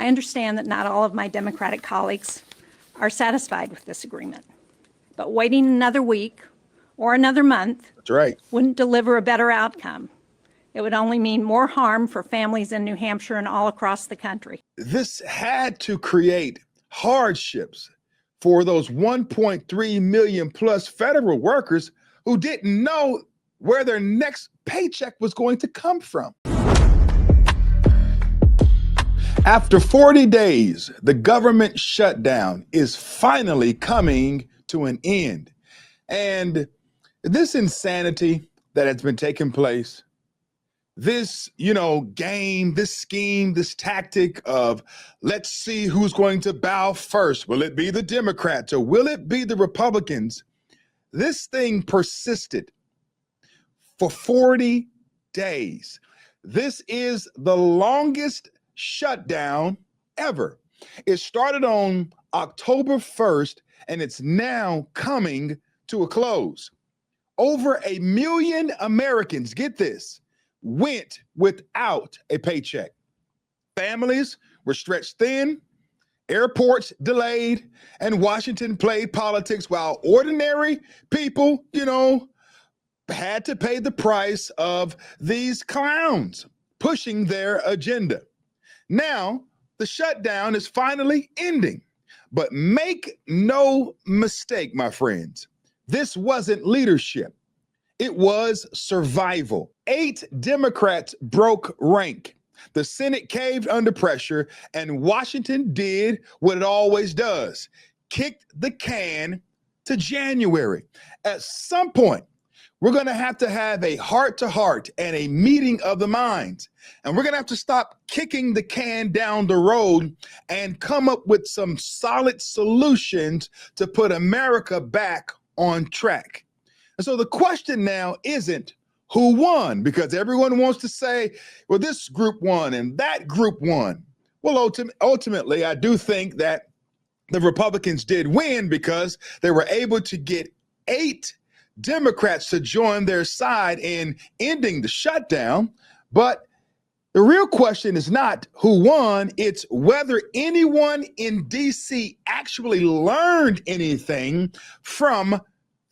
understand that not all of my Democratic colleagues are satisfied with this agreement, but waiting another week or another month That's right. wouldn't deliver a better outcome. It would only mean more harm for families in New Hampshire and all across the country. This had to create hardships for those 1.3 million plus federal workers who didn't know where their next paycheck was going to come from. After 40 days, the government shutdown is finally coming to an end. And this insanity that has been taking place, this, game, this scheme, this tactic of let's see who's going to bow first. Will it be the Democrats or will it be the Republicans? This thing persisted for 40 days. This is the longest shutdown ever. It started on October 1st and it's now coming to a close. Over 1 million Americans, get this, went without a paycheck. Families were stretched thin, airports delayed, and Washington played politics while ordinary people, had to pay the price of these clowns pushing their agenda. Now, the shutdown is finally ending. But make no mistake, my friends, this wasn't leadership. It was survival. 8 Democrats broke rank. The Senate caved under pressure, and Washington did what it always does, kicked the can to January. At some point, we're going to have a heart-to-heart and a meeting of the minds. And we're going to have to stop kicking the can down the road and come up with some solid solutions to put America back on track. And so the question now isn't who won, because everyone wants to say, well, this group won and that group won. Well, ultimately, I do think that the Republicans did win because they were able to get 8 Democrats to join their side in ending the shutdown. But the real question is not who won, it's whether anyone in DC actually learned anything from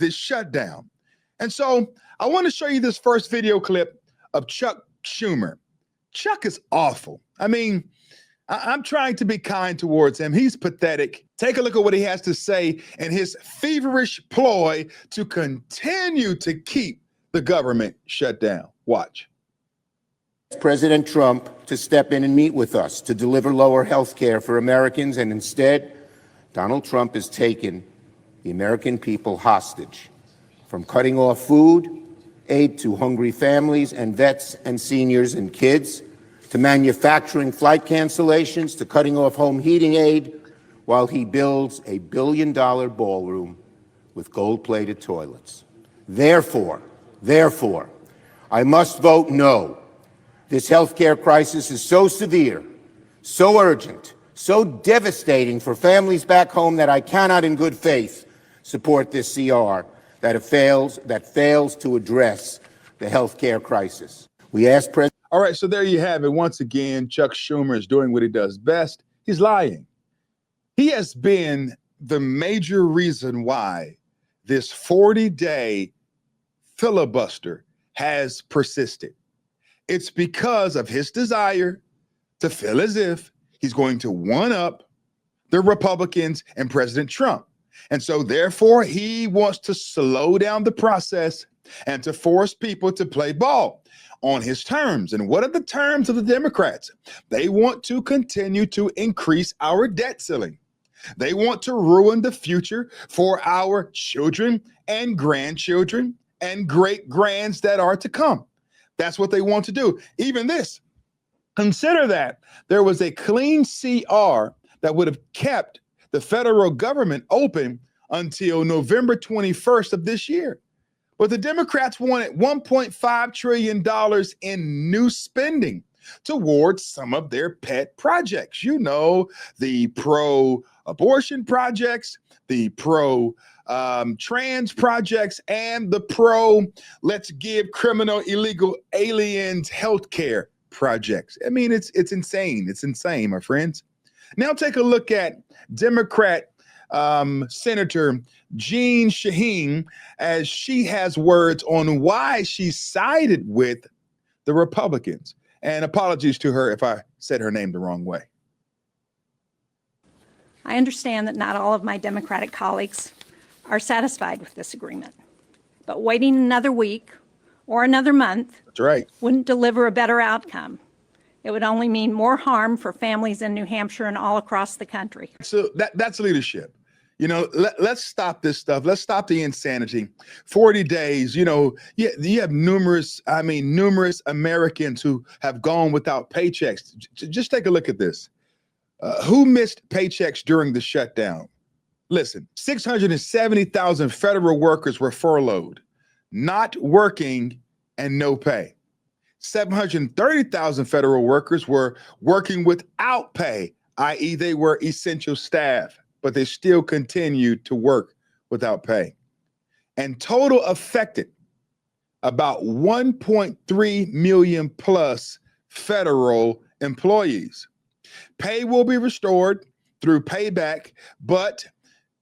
this shutdown. And so I want to show you this first video clip of Chuck Schumer. Chuck is awful. I mean, I'm trying to be kind towards him. He's pathetic. Take a look at what he has to say in his feverish ploy to continue to keep the government shut down. Watch. President Trump to step in and meet with us to deliver lower health care for Americans, and instead, Donald Trump has taken the American people hostage, from cutting off food, aid to hungry families and vets and seniors and kids, to manufacturing flight cancellations, to cutting off home heating aid, while he builds a billion-dollar ballroom with gold-plated toilets. Therefore, I must vote no. This healthcare crisis is so severe, so urgent, so devastating for families back home that I cannot in good faith support this CR that fails to address the healthcare crisis. We ask President. All right, so there you have it. Once again, Chuck Schumer is doing what he does best. He's lying. He has been the major reason why this 40-day filibuster has persisted. It's because of his desire to feel as if he's going to one-up the Republicans and President Trump. And so therefore, he wants to slow down the process and to force people to play ball on his terms. And what are the terms of the Democrats? They want to continue to increase our debt ceiling. They want to ruin the future for our children and grandchildren and great-grands that are to come. That's what they want to do. Even this, consider that there was a clean CR that would have kept the federal government open until November 21st of this year. But the Democrats wanted $1.5 trillion in new spending towards some of their pet projects. The pro-abortion projects, the pro-trans projects, and the pro-let's give criminal illegal aliens health care projects. I mean, it's insane. It's insane, my friends. Now take a look at Democrat Senator Jeanne Shaheen as she has words on why she sided with the Republicans. And apologies to her if I said her name the wrong way. I understand that not all of my Democratic colleagues are satisfied with this agreement, but waiting another week or another month That's right. wouldn't deliver a better outcome. It would only mean more harm for families in New Hampshire and all across the country. So that's leadership. You know, let's stop this stuff. Let's stop the insanity. 40 days, you have numerous Americans who have gone without paychecks. Just take a look at this. Who missed paychecks during the shutdown? Listen, 670,000 federal workers were furloughed, not working and no pay. 730,000 federal workers were working without pay, i.e. they were essential staff, but they still continued to work without pay. And total affected about 1.3 million plus federal employees. Pay will be restored through payback, but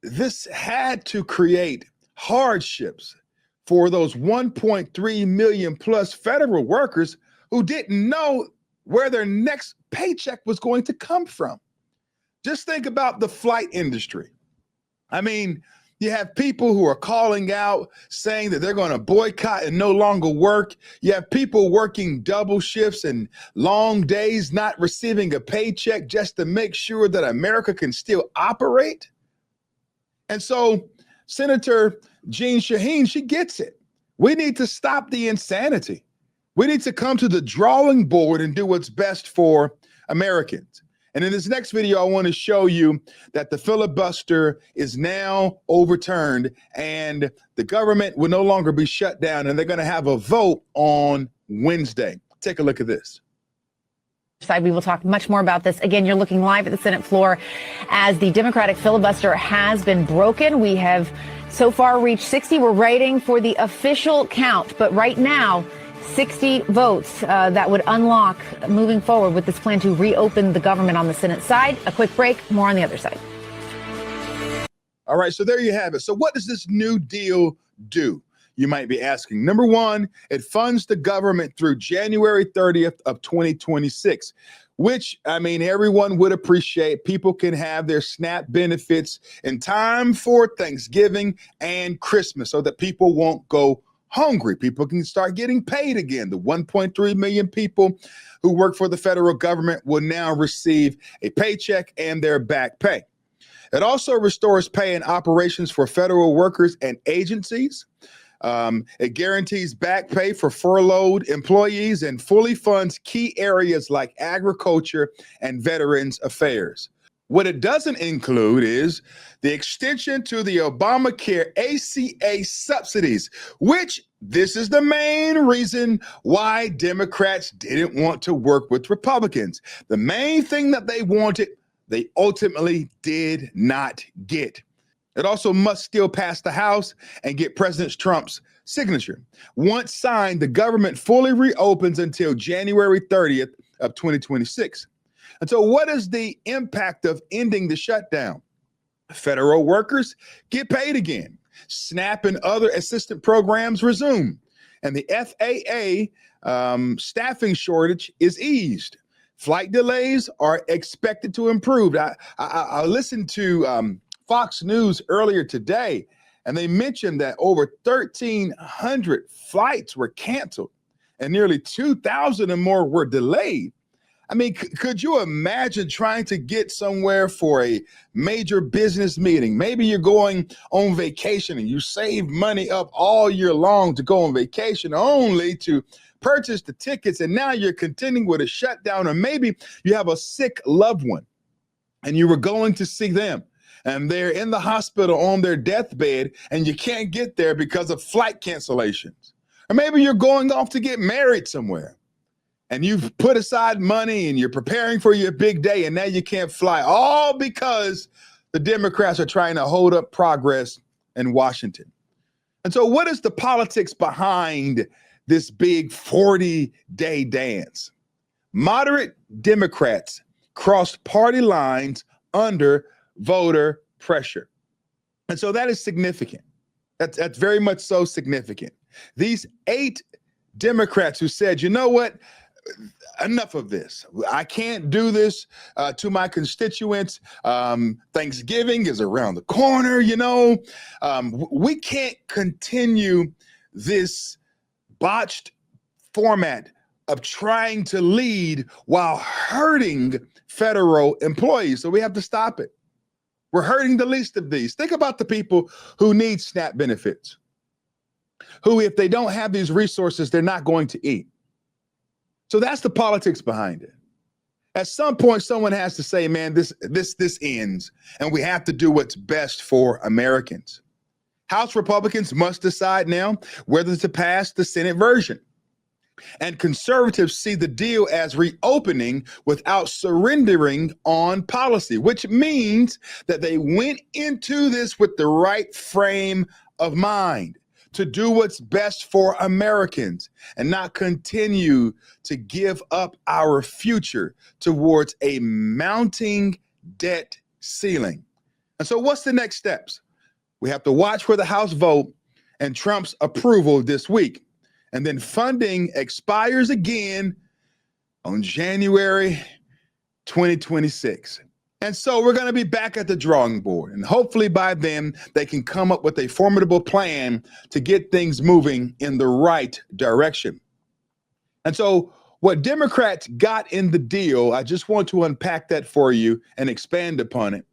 this had to create hardships for those 1.3 million plus federal workers who didn't know where their next paycheck was going to come from. Just think about the flight industry. I mean, you have people who are calling out saying that they're going to boycott and no longer work. You have people working double shifts and long days, not receiving a paycheck just to make sure that America can still operate. And so Senator Jeanne Shaheen, she gets it. We need to stop the insanity. We need to come to the drawing board and do what's best for Americans. And in this next video, I want to show you that the filibuster is now overturned and the government will no longer be shut down, and they're going to have a vote on Wednesday. Take a look at this. We will talk much more about this. Again, you're looking live at the Senate floor as the Democratic filibuster has been broken. We have so far reached 60. We're waiting for the official count, but right now, 60 votes that would unlock moving forward with this plan to reopen the government on the Senate side. A quick break, more on the other side. All right, so there you have it. So what does this new deal do? You might be asking. Number one, it funds the government through January 30th of 2026, which, I mean, everyone would appreciate. People can have their SNAP benefits in time for Thanksgiving and Christmas so that people won't go hungry. People can start getting paid again. The 1.3 million people who work for the federal government will now receive a paycheck and their back pay. It also restores pay and operations for federal workers and agencies. It guarantees back pay for furloughed employees and fully funds key areas like agriculture and veterans affairs. What it doesn't include is the extension to the Obamacare ACA subsidies, which this is the main reason why Democrats didn't want to work with Republicans. The main thing that they wanted, they ultimately did not get. It also must still pass the House and get President Trump's signature. Once signed, the government fully reopens until January 30th of 2026. And so what is the impact of ending the shutdown? Federal workers get paid again. SNAP and other assistance programs resume. And the FAA staffing shortage is eased. Flight delays are expected to improve. I listened to Fox News earlier today, and they mentioned that over 1,300 flights were canceled and nearly 2,000 or more were delayed. I mean, could you imagine trying to get somewhere for a major business meeting? Maybe you're going on vacation and you save money up all year long to go on vacation only to purchase the tickets, and now you're contending with a shutdown, or maybe you have a sick loved one and you were going to see them and they're in the hospital on their deathbed and you can't get there because of flight cancellations. Or maybe you're going off to get married somewhere and you've put aside money and you're preparing for your big day and now you can't fly, all because the Democrats are trying to hold up progress in Washington. And so what is the politics behind this big 40-day dance? Moderate Democrats crossed party lines under voter pressure. And so that is significant. That's very much so significant. These 8 Democrats who said, you know what, enough of this. I can't do this to my constituents. Thanksgiving is around the corner, you know. We can't continue this botched format of trying to lead while hurting federal employees. So we have to stop it. We're hurting the least of these. Think about the people who need SNAP benefits, who, if they don't have these resources, they're not going to eat. So that's the politics behind it. At some point, someone has to say, man, this ends, and we have to do what's best for Americans. House Republicans must decide now whether to pass the Senate version. And conservatives see the deal as reopening without surrendering on policy, which means that they went into this with the right frame of mind to do what's best for Americans and not continue to give up our future towards a mounting debt ceiling. And so what's the next steps? We have to watch for the House vote and Trump's approval this week. And then funding expires again on January 2026. And so we're going to be back at the drawing board. And hopefully by then they can come up with a formidable plan to get things moving in the right direction. And so what Democrats got in the deal, I just want to unpack that for you and expand upon it.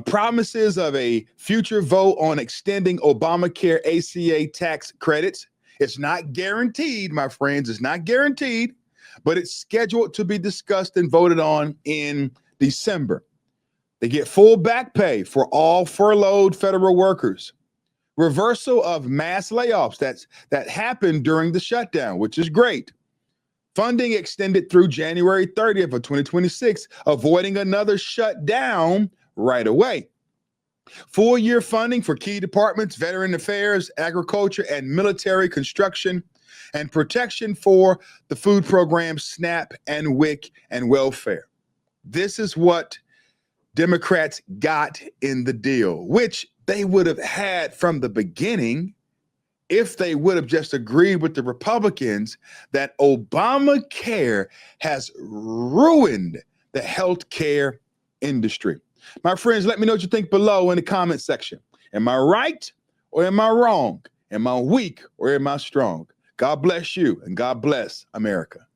Promises of a future vote on extending Obamacare ACA tax credits. It's not guaranteed, my friends. It's not guaranteed, but it's scheduled to be discussed and voted on in December. They get full back pay for all furloughed federal workers. Reversal of mass layoffs that happened during the shutdown, which is great. Funding extended through January 30th of 2026, avoiding another shutdown right away. Full-year funding for key departments, veteran affairs, agriculture, and military construction, and protection for the food programs, SNAP and WIC and welfare. This is what Democrats got in the deal, which they would have had from the beginning if they would have just agreed with the Republicans that Obamacare has ruined the healthcare industry. My friends, let me know what you think below in the comment section. Am I right or am I wrong? Am I weak or am I strong? God bless you and God bless America.